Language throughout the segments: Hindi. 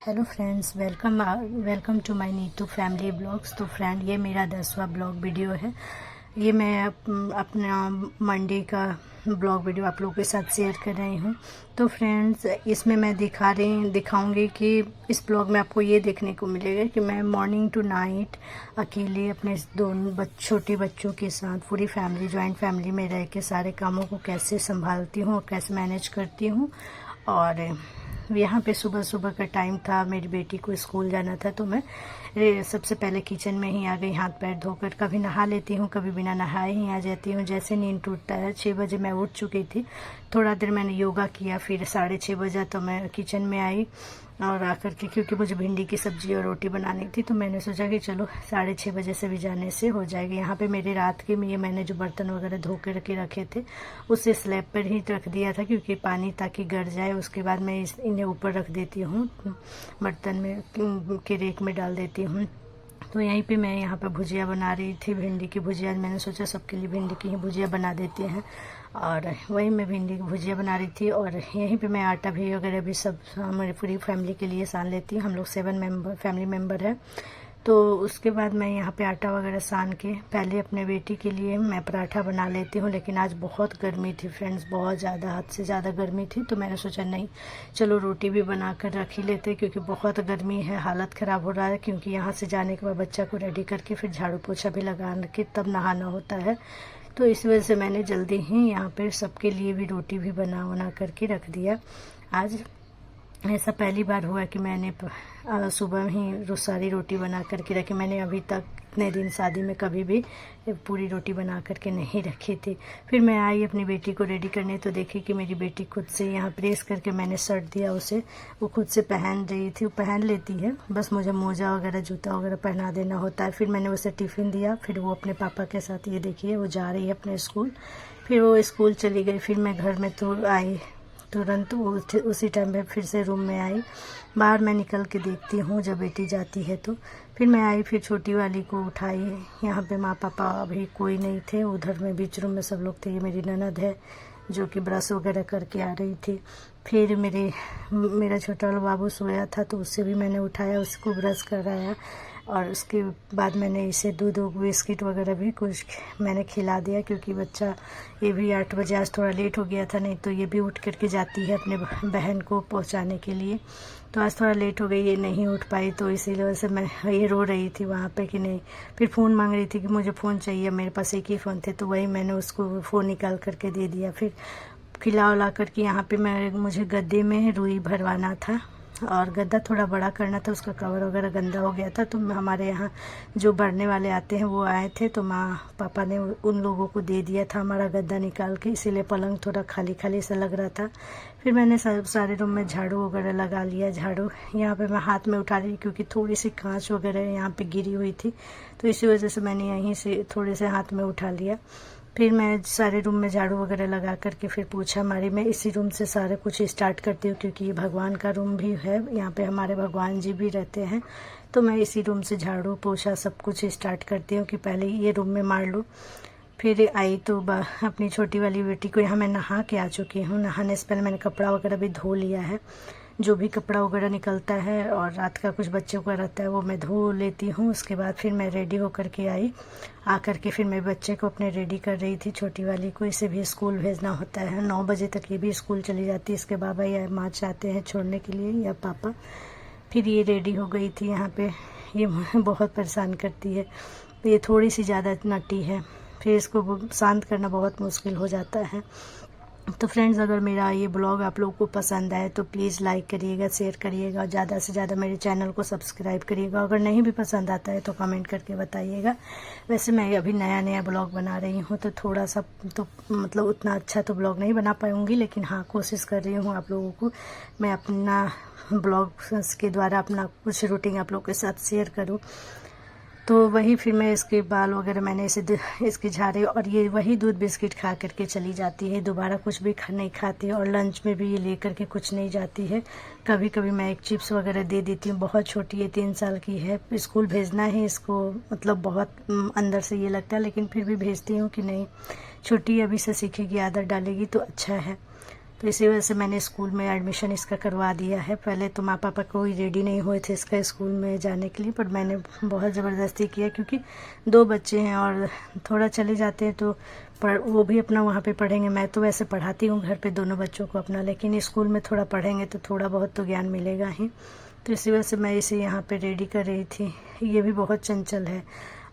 Hello friends, welcome to my Neetu family blogs. तो फ्रेंड, ये मेरा 10वां ब्लॉग वीडियो है। ये मैं अपना मंडे का ब्लॉग वीडियो आप लोगों के साथ शेयर कर रही हूँ। तो फ्रेंड्स, इसमें मैं दिखाऊंगी कि इस ब्लॉग में आपको ये देखने को मिलेगा कि मैं मॉर्निंग टू नाइट अकेले अपने दोनों छोटे बच्चों के साथ पूरी फैमिली, जॉइंट फैमिली में रह के सारे कामों को कैसे संभालती हूँ और कैसे मैनेज करती हूँ। और यहाँ पे सुबह सुबह का टाइम था, मेरी बेटी को स्कूल जाना था, तो मैं सबसे पहले किचन में ही आ गई हाथ पैर धोकर। कभी नहा लेती हूँ, कभी बिना नहाए ही आ जाती हूँ। जैसे नींद टूटता है, 6 बजे मैं उठ चुकी थी। थोड़ा देर मैंने योगा किया, फिर 6:30 बजे तो मैं किचन में आई। और आकर के, क्योंकि मुझे भिंडी की सब्जी और रोटी बनानी थी, तो मैंने सोचा कि चलो 6:30 बजे से भी जाने से हो जाएगी। यहाँ पे मेरे रात के में ये मैंने जो बर्तन वगैरह धो के रखे थे उसे स्लैब पर ही रख दिया था, क्योंकि पानी ताकि गड़ जाए। उसके बाद मैं इन्हें ऊपर रख देती हूँ, बर्तन में के रेक में डाल देती हूँ। तो यहीं पे मैं यहाँ पे भुजिया बना रही थी, भिंडी की भुजिया। मैंने सोचा सबके लिए भिंडी की ही भुजिया बना देते हैं, और वही मैं भिंडी की भुजिया बना रही थी। और यहीं पे मैं आटा भी वगैरह भी सब हमारी पूरी फैमिली के लिए सान लेती हूँ। हम लोग 7 फैमिली मेम्बर है। तो उसके बाद मैं यहाँ पे आटा वगैरह सान के पहले अपने बेटी के लिए मैं पराठा बना लेती हूँ। लेकिन आज बहुत गर्मी थी फ्रेंड्स, बहुत ज़्यादा, हद से ज़्यादा गर्मी थी। तो मैंने सोचा नहीं, चलो रोटी भी बना कर रख ही लेते, क्योंकि बहुत गर्मी है, हालत ख़राब हो रहा है। क्योंकि यहाँ से जाने के बाद बच्चा को रेडी करके फिर झाड़ू पोछा भी लगा के तब नहाना होता है। तो इस वजह से मैंने जल्दी ही यहाँ पर सबके लिए भी रोटी भी बना करके रख दिया। आज ऐसा पहली बार हुआ कि मैंने सुबह ही सारी रोटी बना करके रखी। मैंने अभी तक इतने दिन शादी में कभी भी पूरी रोटी बना करके नहीं रखी थी। फिर मैं आई अपनी बेटी को रेडी करने, तो देखी कि मेरी बेटी खुद से यहाँ प्रेस करके मैंने शर्ट दिया उसे, वो खुद से पहन रही थी। वो पहन लेती है, बस मुझे मोजा वगैरह जूता वगैरह पहना देना होता है। फिर मैंने उसे टिफ़िन दिया, फिर वो अपने पापा के साथ, ये देखिए वो जा रही है अपने स्कूल। फिर वो स्कूल चली गई। फिर मैं घर में तो आई तुरंत, उसी टाइम पे फिर से रूम में आई। बाहर मैं निकल के देखती हूँ जब बेटी जाती है तो। फिर मैं आई, फिर छोटी वाली को उठाई। यहाँ पे माँ पापा अभी कोई नहीं थे, उधर में बीच रूम में सब लोग थे। ये मेरी ननद है जो कि ब्रश वगैरह करके आ रही थी। फिर मेरा छोटा वाला बाबू सोया था, तो उससे भी मैंने उठाया, उसको ब्रश कराया। और उसके बाद मैंने इसे दूध बिस्किट वगैरह भी कुछ मैंने खिला दिया, क्योंकि बच्चा ये भी 8 बजे, आज थोड़ा लेट हो गया था, नहीं तो ये भी उठ करके जाती है अपने बहन को पहुंचाने के लिए। तो आज थोड़ा लेट हो गई, ये नहीं उठ पाई, तो इसीलिए वजह से मैं, ये रो रही थी वहाँ पे कि नहीं। फिर फ़ोन मांग रही थी कि मुझे फ़ोन चाहिए, मेरे पास एक ही फ़ोन थे, तो वही मैंने उसको फ़ोन निकाल करके दे दिया। फिर खिला उला करके यहाँ पे मुझे गद्दे में रुई भरवाना था, और गद्दा थोड़ा बड़ा करना था, उसका कवर वगैरह गंदा हो गया था। तो हमारे यहाँ जो भरने वाले आते हैं वो आए थे, तो माँ पापा ने उन लोगों को दे दिया था हमारा गद्दा निकाल के, इसीलिए पलंग थोड़ा खाली खाली सा लग रहा था। फिर मैंने सारे रूम में झाड़ू वगैरह लगा लिया। झाड़ू यहाँ पे मैं हाथ में उठा रही, क्योंकि थोड़ी सी कांच वगैरह यहाँ पे गिरी हुई थी, तो इसी वजह से मैंने यहीं से थोड़े से हाथ में उठा लिया। फिर मैं सारे रूम में झाड़ू वगैरह लगा करके फिर पोछा मारी। मैं इसी रूम से सारा कुछ स्टार्ट करती हूँ, क्योंकि ये भगवान का रूम भी है, यहाँ पे हमारे भगवान जी भी रहते हैं। तो मैं इसी रूम से झाड़ू पोछा सब कुछ स्टार्ट करती हूँ कि पहले ये रूम में मार लूँ। फिर आई तो अपनी छोटी वाली बेटी को, यहाँ मैं नहा के आ चुकी हूँ। नहाने से पहले मैंने कपड़ा वगैरह भी धो लिया है, जो भी कपड़ा वगैरह निकलता है और रात का कुछ बच्चों का रहता है वो मैं धो लेती हूँ। उसके बाद फिर मैं रेडी होकर के आई। आकर के फिर मैं बच्चे को अपने रेडी कर रही थी, छोटी वाली को। इसे भी स्कूल भेजना होता है, 9 बजे तक ये भी स्कूल चली जाती है। इसके बाबा या माँ चाहते हैं छोड़ने के लिए, या पापा। फिर ये रेडी हो गई थी। यहाँ पे ये बहुत परेशान करती है, ये थोड़ी सी ज़्यादा नटी है, फिर इसको शांत करना बहुत मुश्किल हो जाता है। तो फ्रेंड्स, अगर मेरा ये ब्लॉग आप लोगों को पसंद आए तो प्लीज़ लाइक करिएगा, शेयर करिएगा, और ज़्यादा से ज़्यादा मेरे चैनल को सब्सक्राइब करिएगा। अगर नहीं भी पसंद आता है तो कमेंट करके बताइएगा। वैसे मैं अभी नया ब्लॉग बना रही हूँ, तो थोड़ा सा तो मतलब उतना अच्छा तो ब्लॉग नहीं बना पाऊँगी, लेकिन हाँ, कोशिश कर रही हूँ आप लोगों को मैं अपना ब्लॉग के द्वारा अपना कुछ रूटीन आप लोगों के साथ शेयर करूँ। तो वही फिर मैं इसके बाल वगैरह मैंने इसके झाड़े, और ये वही दूध बिस्किट खा करके चली जाती है, दोबारा कुछ भी नहीं खाती है। और लंच में भी ये लेकर के कुछ नहीं जाती है। कभी कभी मैं एक चिप्स वगैरह दे देती हूँ। बहुत छोटी है, 3 साल की है, स्कूल भेजना है इसको, मतलब बहुत अंदर से ये लगता है, लेकिन फिर भी भेजती हूँ कि नहीं, छोटी अभी से सीखेगी, आदत डालेगी तो अच्छा है। तो इसी वजह से मैंने स्कूल में एडमिशन इसका करवा दिया है। पहले तो माँ पापा कोई रेडी नहीं हुए थे इसका स्कूल में जाने के लिए, पर मैंने बहुत ज़बरदस्ती किया क्योंकि 2 बच्चे हैं और थोड़ा चले जाते हैं तो वो भी अपना वहाँ पे पढ़ेंगे। मैं तो वैसे पढ़ाती हूँ घर पे दोनों बच्चों को अपना, लेकिन स्कूल में थोड़ा पढ़ेंगे तो थोड़ा बहुत तो ज्ञान मिलेगा ही। तो इसी वजह से मैं इसे यहाँ पे रेडी कर रही थी। ये भी बहुत चंचल है,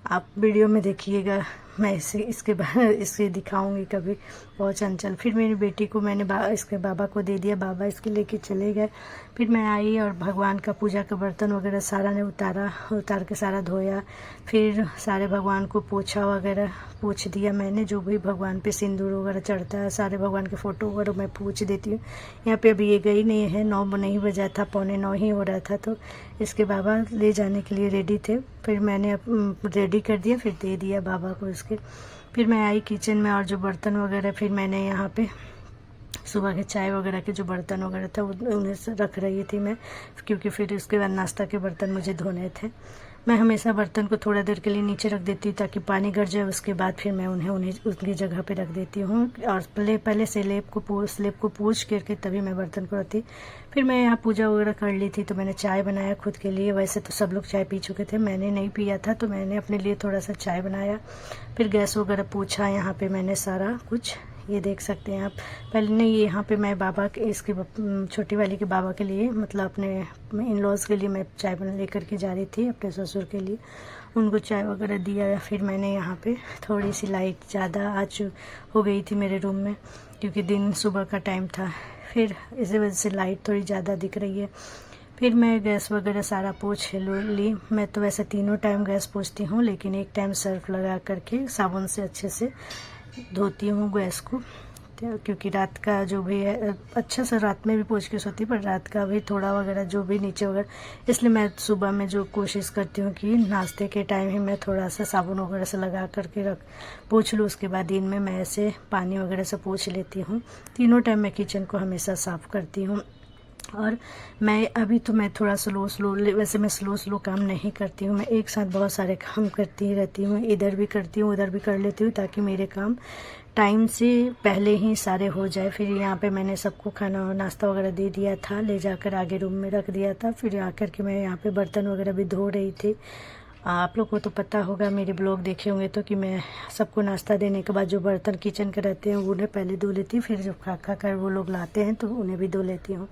आप वीडियो में देखिएगा, मैं इसके दिखाऊंगी कभी, बहुत चंचल। फिर मेरी बेटी को मैंने इसके बाबा को दे दिया, बाबा इसके लेके चले गए। फिर मैं आई और भगवान का पूजा का बर्तन वगैरह सारा ने उतार के सारा धोया। फिर सारे भगवान को पोछा वगैरह पोछ दिया मैंने, जो भी भगवान पे सिंदूर वगैरह चढ़ता है सारे भगवान के फ़ोटो वगैरह मैं पोछ देती हूँ। यहाँ पे अभी ये गई नहीं है, 9 नहीं बजा था, 8:45 ही हो रहा था, तो इसके बाबा ले जाने के लिए रेडी थे। फिर मैंने रेडी कर दिया, फिर दे दिया बाबा को इसके। फिर मैं आई किचन में और जो बर्तन वगैरह, फिर मैंने यहाँ पे सुबह के चाय वगैरह के जो बर्तन वगैरह था उन्हें रख रही थी मैं, क्योंकि फिर उसके बाद नाश्ता के बर्तन मुझे धोने थे। मैं हमेशा बर्तन को थोड़ा देर के लिए नीचे रख देती हूँ ताकि पानी गिर जाए, उसके बाद फिर मैं उन्हें उनकी जगह पे रख देती हूँ। और पहले से स्लेब को पोंछ करके तभी मैं बर्तन को रखती। फिर मैं यहाँ पूजा वगैरह कर ली थी, तो मैंने चाय बनाया खुद के लिए। वैसे तो सब लोग चाय पी चुके थे, मैंने नहीं पिया था, तो मैंने अपने लिए थोड़ा सा चाय बनाया। फिर गैस वगैरह पोंछा, यहाँ पे मैंने सारा कुछ, ये देख सकते हैं आप। पहले नहीं, यहाँ पे मैं बाबा के इसके छोटी वाली के बाबा के लिए, मतलब अपने इन लॉज के लिए मैं चाय बना लेकर के जा रही थी, अपने ससुर के लिए। उनको चाय वगैरह दिया। फिर मैंने यहाँ पे थोड़ी सी लाइट ज़्यादा हो गई थी मेरे रूम में, क्योंकि दिन सुबह का टाइम था, फिर इसी वजह से लाइट थोड़ी ज़्यादा दिख रही है। फिर मैं गैस वगैरह सारा पोंछ ली। मैं तो वैसे तीनों टाइम गैस पोंछती हूँ, लेकिन एक टाइम सर्फ लगा करके साबुन से अच्छे से धोती हूँ गैस को, क्योंकि रात का जो भी है, अच्छा से रात में भी पोंछ के सोती, पर रात का भी थोड़ा वगैरह जो भी नीचे वगैरह, इसलिए मैं सुबह में जो कोशिश करती हूँ कि नाश्ते के टाइम ही मैं थोड़ा सा साबुन वगैरह से लगा करके पोंछ लूँ। उसके बाद दिन में मैं ऐसे पानी वगैरह से पोंछ लेती हूँ। तीनों टाइम मैं किचन को हमेशा साफ़ करती हूँ। और मैं अभी तो मैं थोड़ा वैसे मैं स्लो काम नहीं करती हूँ, मैं एक साथ बहुत सारे काम करती रहती हूँ, इधर भी करती हूँ उधर भी कर लेती हूँ, ताकि मेरे काम टाइम से पहले ही सारे हो जाए। फिर यहाँ पे मैंने सबको खाना नाश्ता वगैरह दे दिया था, ले जाकर आगे रूम में रख दिया था। फिर आकर के मैं यहाँ पे बर्तन वगैरह भी धो रही थी। आप लोग को तो पता होगा, मेरे ब्लॉग देखे होंगे तो, कि मैं सबको नाश्ता देने के बाद जो बर्तन किचन के रहते हैं उन्हें पहले धो लेती हूँ, फिर जब खा कर वो लोग लाते हैं तो उन्हें भी धो लेती हूँ।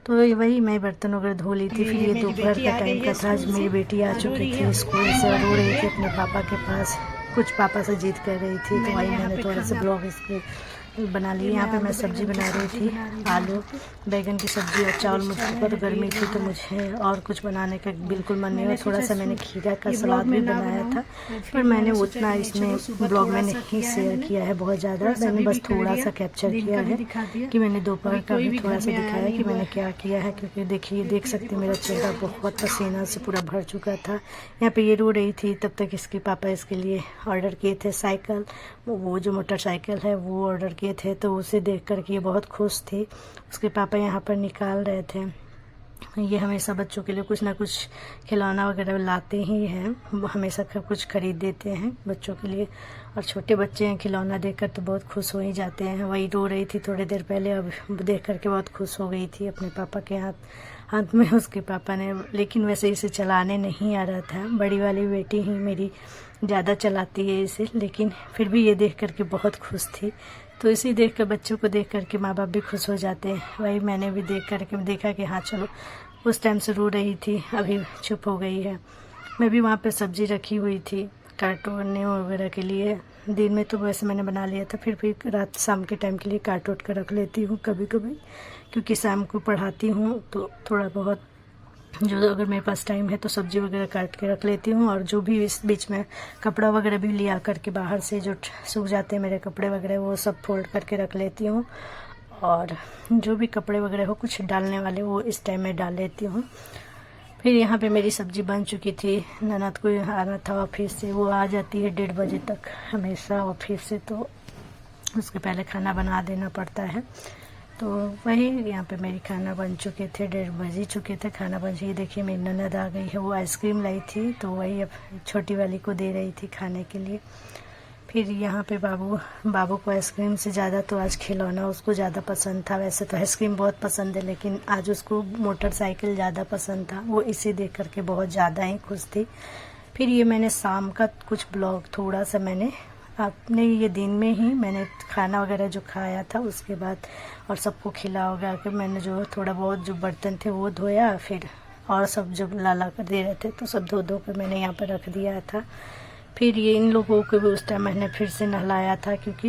तो वही मैं बर्तन वगैरह धो ली थी। फिर ये दोपहर का टाइम का था, आज मेरी बेटी आ चुकी थी स्कूल से, रो रही थी अपने पापा के पास, कुछ पापा से जिद कर रही थी, तो वही मैंने थोड़ा सा ब्लॉग इसके बना लिए। यहाँ पे मैं सब्जी बना रही थी, आलू बैगन की सब्जी और चावल। मुझे पर गर्मी थी तो मुझे और कुछ बनाने का बिल्कुल मन नहीं हुआ। थोड़ा सा मैंने खीरा का सलाद भी बनाया था, पर मैंने उतना इसमें ब्लॉग में नहीं शेयर किया है बहुत ज़्यादा। मैंने बस थोड़ा सा कैप्चर किया है कि मैंने दोपहर का भी थोड़ा सा दिखाया कि मैंने क्या किया है, क्योंकि देखिए देख सकते मेरा चेहरा बहुत पसीना से पूरा भर चुका था। यहाँ पे ये रो रही थी, तब तक इसके पापा इसके लिए ऑर्डर किए थे साइकिल, वो जो मोटरसाइकिल है वो ऑर्डर किए थे, तो उसे देख कर के ये बहुत खुश थी। उसके पापा यहाँ पर निकाल रहे थे। ये हमेशा बच्चों के लिए कुछ ना कुछ खिलौना वगैरह लाते ही हैं, हमेशा कुछ खरीद देते हैं बच्चों के लिए, और छोटे बच्चे हैं, खिलौना देखकर तो बहुत खुश हो ही जाते हैं। वही रो रही थी थोड़ी देर पहले, अब देख करके बहुत खुश हो गई थी अपने पापा के हाथ में उसके पापा ने। लेकिन वैसे इसे चलाने नहीं आ रहा था, बड़ी वाली बेटी ही मेरी ज़्यादा चलाती है इसे, लेकिन फिर भी ये देख करके बहुत खुश थी। तो इसी देख कर, बच्चों को देख करके माँ बाप भी खुश हो जाते हैं। वही मैंने भी देख करके देखा कि हाँ चलो, उस टाइम से रो रही थी, अभी चुप हो गई है। मैं भी वहाँ पे सब्ज़ी रखी हुई थी काटने वगैरह के लिए। दिन में तो वैसे मैंने बना लिया था, फिर भी रात शाम के टाइम के लिए काट उट कर रख लेती हूँ कभी कभी, क्योंकि शाम को पढ़ाती हूँ तो थोड़ा बहुत जो अगर मेरे पास टाइम है तो सब्जी वगैरह काट के रख लेती हूँ। और जो भी इस बीच में कपड़ा वगैरह भी लिया करके बाहर से जो सूख जाते हैं मेरे कपड़े वगैरह, वो सब फोल्ड करके रख लेती हूँ। और जो भी कपड़े वगैरह हो कुछ डालने वाले, वो इस टाइम में डाल लेती हूँ। फिर यहाँ पे मेरी सब्जी बन चुकी थी। ननद को आना था ऑफिस से, वो आ जाती है 1:30 बजे तक हमेशा ऑफिस से, तो उसके पहले खाना बना देना पड़ता है। तो वही यहाँ पे मेरी खाना बन चुके थे, 1:30 बज ही चुके थे, खाना बन चुकी। देखिए मेरी ननद आ गई है, वो आइसक्रीम लाई थी, तो वही अब छोटी वाली को दे रही थी खाने के लिए। फिर यहाँ पे बाबू को आइसक्रीम से ज़्यादा तो आज खिलौना उसको ज़्यादा पसंद था। वैसे तो आइसक्रीम बहुत पसंद है, लेकिन आज उसको मोटरसाइकिल ज़्यादा पसंद था। वो इसे देख करके बहुत ज़्यादा ही खुश थी। फिर ये मैंने शाम का कुछ ब्लॉग थोड़ा सा मैंने आपने ये दिन में ही मैंने खाना वगैरह जो खाया था उसके बाद और सबको खिला वगैरह के मैंने जो थोड़ा बहुत जो बर्तन थे वो धोया। फिर और सब जो लाला कर दे रहे थे तो सब धो कर मैंने यहाँ पर रख दिया था। फिर ये इन लोगों को भी उस टाइम मैंने फिर से नहलाया था, क्योंकि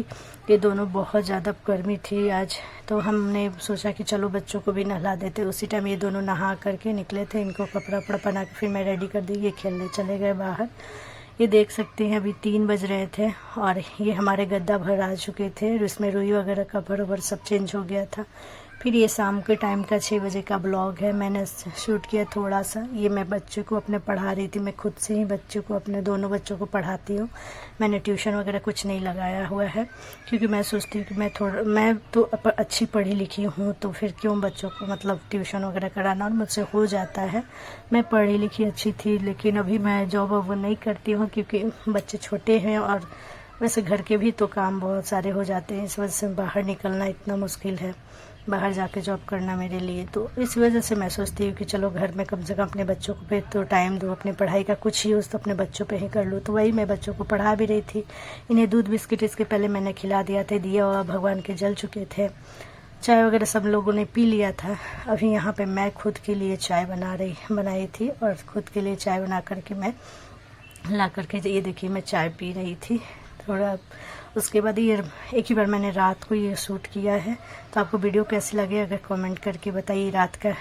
ये दोनों बहुत ज़्यादा गर्मी थी आज। तो हमने सोचा कि चलो बच्चों को भी नहला देते। उसी टाइम ये दोनों नहा करके निकले थे। इनको कपड़ा वपड़ा पहना के फिर मैं रेडी कर दी। ये खेलने चले गए बाहर। ये देख सकते हैं अभी 3 बज रहे थे और ये हमारे गद्दा भर आ चुके थे। इसमें रुई वगैरह का भर सब चेंज हो गया था। फिर ये शाम के टाइम का 6 बजे का ब्लॉग है। मैंने शूट किया थोड़ा सा। ये मैं बच्चे को अपने पढ़ा रही थी। मैं खुद से ही बच्चे को अपने दोनों बच्चों को पढ़ाती हूँ। मैंने ट्यूशन वगैरह कुछ नहीं लगाया हुआ है, क्योंकि मैं सोचती हूँ कि मैं तो अच्छी पढ़ी लिखी हूँ, तो फिर क्यों बच्चों को मतलब ट्यूशन वगैरह कराना। और मुझसे हो जाता है। मैं पढ़ी लिखी अच्छी थी, लेकिन अभी मैं जॉब वो नहीं करती हूँ क्योंकि बच्चे छोटे हैं और वैसे घर के भी तो काम बहुत सारे हो जाते हैं। इस वजह से बाहर निकलना इतना मुश्किल है, बाहर जाके जॉब करना मेरे लिए। तो इस वजह से मैं सोचती हूँ कि चलो घर में कम से कम अपने बच्चों को पे तो टाइम दो, अपनी पढ़ाई का कुछ यूज़ तो अपने बच्चों पे ही कर लूँ। तो वही मैं बच्चों को पढ़ा भी रही थी। इन्हें दूध बिस्किट इसके पहले मैंने खिला दिया था। दिया हुआ भगवान के जल चुके थे। चाय वगैरह सब लोगों ने पी लिया था। अभी यहाँ पर मैं खुद के लिए चाय बनाई थी और खुद के लिए चाय बना करके मैं ला करके ये देखिए मैं चाय पी रही थी थोड़ा। उसके बाद ये एक ही बार मैंने रात को ये शूट किया है। तो आपको वीडियो कैसी लगे अगर कमेंट करके बताइए। रात का